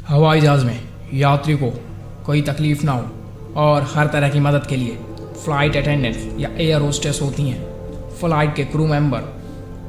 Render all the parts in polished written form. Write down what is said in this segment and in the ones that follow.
हवाई जहाज़ में यात्री को कोई तकलीफ़ ना हो और हर तरह की मदद के लिए फ़्लाइट अटेंडेंट्स या एयर होस्टेस होती हैं। फ़्लाइट के क्रू मेंबर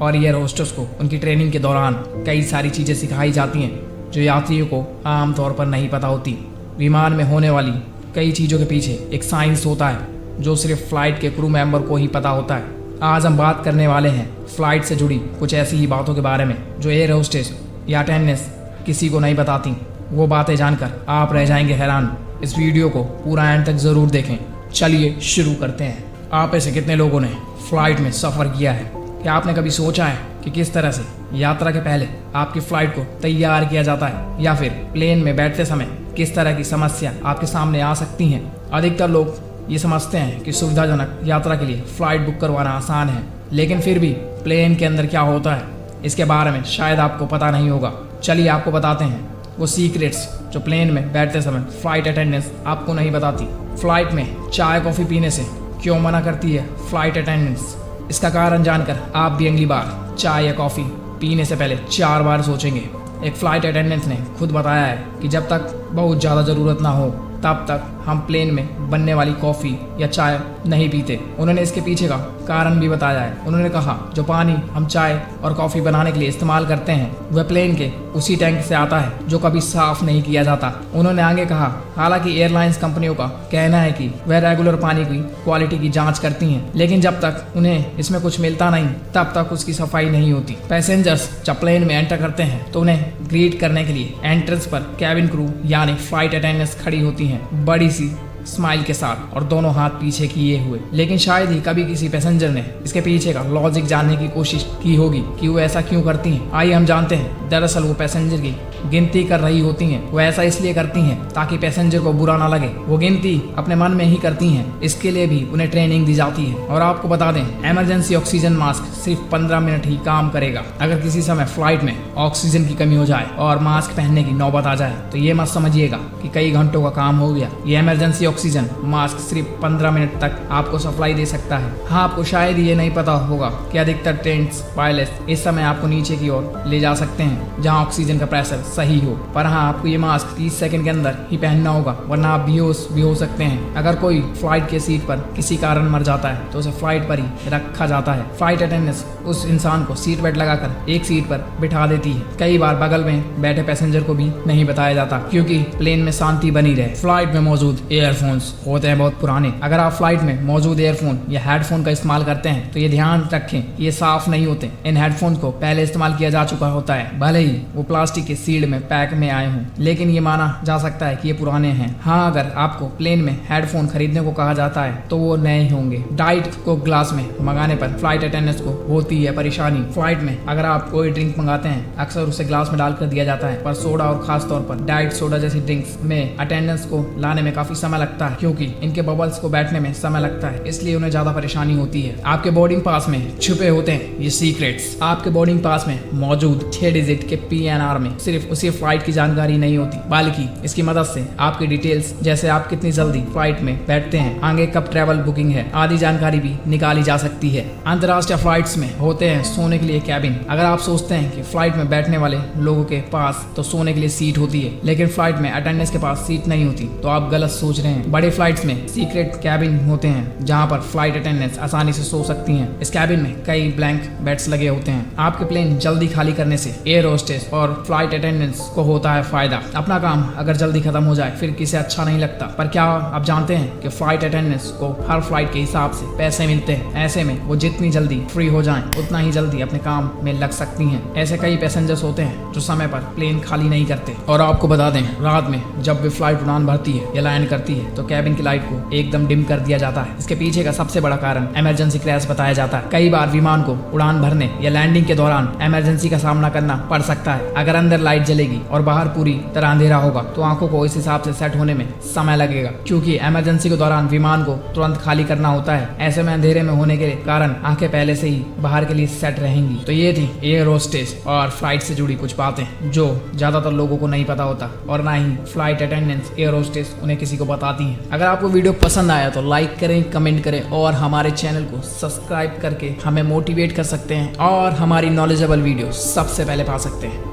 और एयर होस्टेस को उनकी ट्रेनिंग के दौरान कई सारी चीज़ें सिखाई जाती हैं जो यात्रियों को आम तौर पर नहीं पता होती। विमान में होने वाली कई चीज़ों के पीछे एक साइंस होता है जो सिर्फ फ़्लाइट के क्रू मेंबर को ही पता होता है। आज हम बात करने वाले हैं फ़्लाइट से जुड़ी कुछ ऐसी ही बातों के बारे में जो एयर होस्टेस या अटेंडेंट्स किसी को नहीं बताती। वो बातें जानकर आप रह जाएंगे हैरान। इस वीडियो को पूरा एंड तक ज़रूर देखें। चलिए शुरू करते हैं। आप ऐसे कितने लोगों ने फ़्लाइट में सफ़र किया है? क्या आपने कभी सोचा है कि किस तरह से यात्रा के पहले आपकी फ़्लाइट को तैयार किया जाता है, या फिर प्लेन में बैठते समय किस तरह की समस्या आपके सामने आ सकती हैं? अधिकतर लोग ये समझते हैं कि सुविधाजनक यात्रा के लिए फ़्लाइट बुक करवाना आसान है, लेकिन फिर भी प्लेन के अंदर क्या होता है इसके बारे में शायद आपको पता नहीं होगा। चलिए आपको बताते हैं वो सीक्रेट्स जो प्लेन में बैठते समय फ़्लाइट अटेंडेंट्स आपको नहीं बताती। फ़्लाइट में चाय कॉफ़ी पीने से क्यों मना करती है फ़्लाइट अटेंडेंट्स? इसका कारण जानकर आप भी अगली बार चाय या कॉफ़ी पीने से पहले 4 बार सोचेंगे। एक फ़्लाइट अटेंडेंट ने खुद बताया है कि जब तक बहुत ज़्यादा ज़रूरत ना हो तब तक हम प्लेन में बनने वाली कॉफ़ी या चाय नहीं पीते। उन्होंने इसके पीछे का कारण भी बताया है। उन्होंने कहा जो पानी हम चाय और कॉफ़ी बनाने के लिए इस्तेमाल करते हैं वह प्लेन के उसी टैंक से आता है जो कभी साफ़ नहीं किया जाता। उन्होंने आगे कहा हालांकि एयरलाइंस कंपनियों का कहना है कि वह रेगुलर पानी की क्वालिटी की जाँच करती हैं, लेकिन जब तक उन्हें इसमें कुछ मिलता नहीं तब तक उसकी सफाई नहीं होती। पैसेंजर्स जब प्लेन में एंटर करते हैं तो उन्हें ग्रीट करने के लिए एंट्रेंस पर कैबिन क्रू यानी फ़्लाइट अटेंडेंट्स खड़ी होती हैं बड़ी सी स्माइल के साथ और दोनों हाथ पीछे किए हुए। लेकिन शायद ही कभी किसी पैसेंजर ने इसके पीछे का लॉजिक जानने की कोशिश की होगी कि वो ऐसा क्यों करती हैं। आइए हम जानते हैं। दरअसल वो पैसेंजर की गिनती कर रही होती हैं। वो ऐसा इसलिए करती हैं ताकि पैसेंजर को बुरा ना लगे। वो गिनती अपने मन में ही करती हैं। इसके लिए भी उन्हें ट्रेनिंग दी जाती है। और आपको बता दें इमरजेंसी ऑक्सीजन मास्क सिर्फ 15 मिनट ही काम करेगा। अगर किसी समय फ्लाइट में ऑक्सीजन की कमी हो जाए और मास्क पहनने की नौबत आ जाए तो ये मत समझिएगा कि कई घंटों का काम हो गया। ये इमरजेंसी ऑक्सीजन मास्क सिर्फ 15 मिनट तक आपको सप्लाई दे सकता है। हाँ, आपको शायद ये नहीं पता होगा कि अधिकतर ट्रेन्स पायलट इस समय आपको नीचे की ओर ले जा सकते हैं जहाँ ऑक्सीजन का प्रेशर सही हो। पर हाँ, आपको ये मास्क 30 सेकंड के अंदर ही पहनना होगा, वरना आप बेहोश भी हो सकते हैं। अगर कोई फ्लाइट के सीट पर किसी कारण मर जाता है तो उसे फ्लाइट पर ही रखा जाता है। फ्लाइट अटेंडेंट्स उस इंसान को सीट बेल्ट लगाकर एक सीट पर बिठा देती है। कई बार बगल में बैठे पैसेंजर को भी नहीं बताया जाता क्योंकि प्लेन में शांति बनी रहे। फ्लाइट में मौजूद एयरफोन्स होते हैं बहुत पुराने। अगर आप फ्लाइट में मौजूद एयरफोन या हेडफोन का इस्तेमाल करते हैं तो ये ध्यान रखें ये साफ नहीं होते। इन हेडफोन को पहले इस्तेमाल किया जा चुका होता है, भले ही वो प्लास्टिक के सीड में पैक में आए हों, लेकिन ये माना जा सकता है कि ये पुराने हैं। हाँ, अगर आपको प्लेन में हेडफोन खरीदने को कहा जाता है तो वो नए होंगे। डाइट को ग्लास में मंगाने पर फ्लाइट अटेंडेंट्स को होती है परेशानी। फ्लाइट में अगर आप कोई ड्रिंक मंगाते हैं अक्सर उसे ग्लास में डालकर दिया जाता है, पर सोडा और खास तौर पर डाइट सोडा जैसी ड्रिंक्स में अटेंडेंट्स को लाने में काफी समय लगता है क्योंकि इनके बबल्स को बैठने में समय लगता है, इसलिए उन्हें ज्यादा परेशानी होती है। आपके बोर्डिंग पास में छुपे होते हैं ये सीक्रेट्स। आपके बोर्डिंग पास में मौजूद 6 डिजिट के PNR में सिर्फ उसी फ्लाइट की जानकारी नहीं होती, बल्कि इसकी मदद से आपकी डिटेल्स जैसे आप कितनी जल्दी फ्लाइट में बैठते हैं, आगे कब ट्रेवल बुकिंग है आदि जानकारी भी निकाली जा सकती है। अंतर्राष्ट्रीय फ्लाइट्स में होते हैं सोने के लिए कैबिन। अगर आप सोचते हैं कि फ्लाइट में बैठने वाले लोगों के पास तो सोने के लिए सीट होती है, लेकिन फ्लाइट में अटेंडेंट्स के पास सीट नहीं होती, तो आप गलत सोच रहे हैं। बड़े फ्लाइट्स में सीक्रेट कैबिन होते हैं जहां पर फ्लाइट अटेंडेंट्स आसानी से सो सकती हैं। इस कैबिन में कई ब्लैंक बेड्स लगे होते हैं। आपके प्लेन जल्दी खाली करने से एयर होस्टेस और फ्लाइट अटेंडेंट्स को होता है फायदा। अपना काम अगर जल्दी खत्म हो जाए फिर किसे अच्छा नहीं लगता। पर क्या आप जानते हैं कि फ्लाइट अटेंडेंट्स को हर फ्लाइट के हिसाब से पैसे मिलते हैं। ऐसे में वो जितनी जल्दी फ्री हो जाएं उतना ही जल्दी अपने काम में लग सकती हैं। ऐसे कई पैसेंजर्स होते हैं जो समय पर प्लेन खाली नहीं करते। और आपको बता दें रात में जब भी फ्लाइट उड़ान भरती है या लैंड करती है तो कैबिन की लाइट को एकदम डिम कर दिया जाता है। इसके पीछे का सबसे बड़ा कारण इमरजेंसी क्रैश बताया जाता है। कई बार विमान को उड़ान भरने या लैंडिंग के दौरान इमरजेंसी का सामना करना पड़ सकता है। अगर अंदर लाइट जलेगी और बाहर पूरी तरह अंधेरा होगा तो आंखों को इस हिसाब से सेट होने में समय लगेगा, क्योंकि इमरजेंसी के दौरान विमान को तुरंत खाली करना होता है। ऐसे में अंधेरे में होने के कारण आंखें पहले से ही बाहर के लिए सेट रहेंगी। तो ये थी एयर होस्टेस और फ्लाइट से जुड़ी कुछ बातें जो ज्यादातर लोगों को नहीं पता होता, और ना ही फ्लाइट अटेंडेंट्स एयर होस्टेस उन्हें किसी को बताती हैं। अगर आपको वीडियो पसंद आया तो लाइक करें, कमेंट करें और हमारे चैनल को सब्सक्राइब करके हमें मोटिवेट कर सकते हैं और हमारी नॉलेजेबल वीडियो सबसे पहले पा सकते हैं।